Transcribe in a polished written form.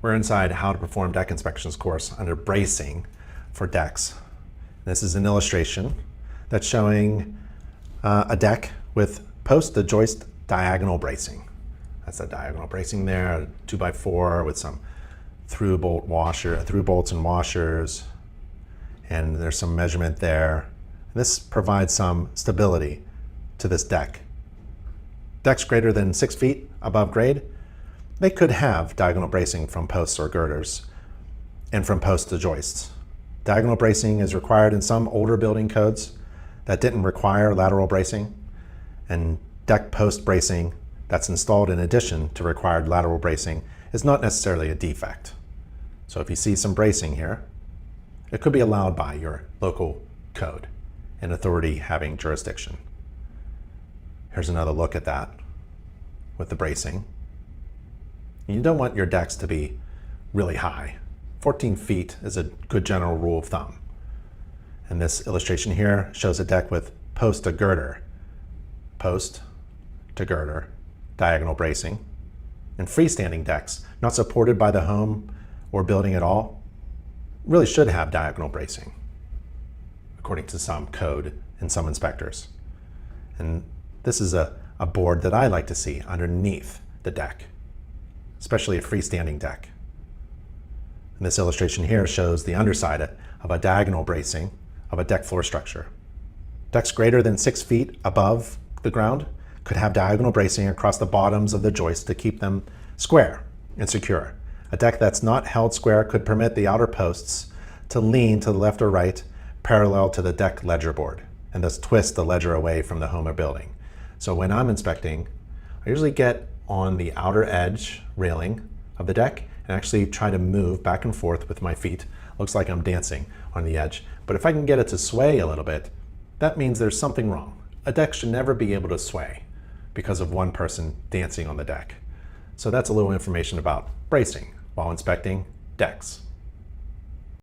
We're inside How to Perform Deck Inspections course under Bracing for Decks. This is an illustration that's showing a deck with post-to-joist diagonal bracing. That's a diagonal bracing there, a 2x4 with some through bolts and washers, and there's some measurement there. This provides some stability to this deck. Decks greater than 6 feet above grade, they could have diagonal bracing from posts or girders and from posts to joists. Diagonal bracing is required in some older building codes that didn't require lateral bracing, and deck post bracing that's installed in addition to required lateral bracing is not necessarily a defect. So if you see some bracing here, it could be allowed by your local code and authority having jurisdiction. Here's another look at that with the bracing. You don't want your decks to be really high. 14 feet is a good general rule of thumb. And this illustration here shows a deck with post to girder, diagonal bracing. And freestanding decks, not supported by the home or building at all, really should have diagonal bracing, according to some code and some inspectors. And this is a board that I like to see underneath the deck, especially a freestanding deck. And this illustration here shows the underside of a diagonal bracing of a deck floor structure. Decks greater than 6 feet above the ground could have diagonal bracing across the bottoms of the joists to keep them square and secure. A deck that's not held square could permit the outer posts to lean to the left or right parallel to the deck ledger board, and thus twist the ledger away from the home or building. So when I'm inspecting, I usually get on the outer edge railing of the deck and actually try to move back and forth with my feet. Looks like I'm dancing on the edge. But if I can get it to sway a little bit, that means there's something wrong. A deck should never be able to sway because of one person dancing on the deck. So that's a little information about bracing while inspecting decks.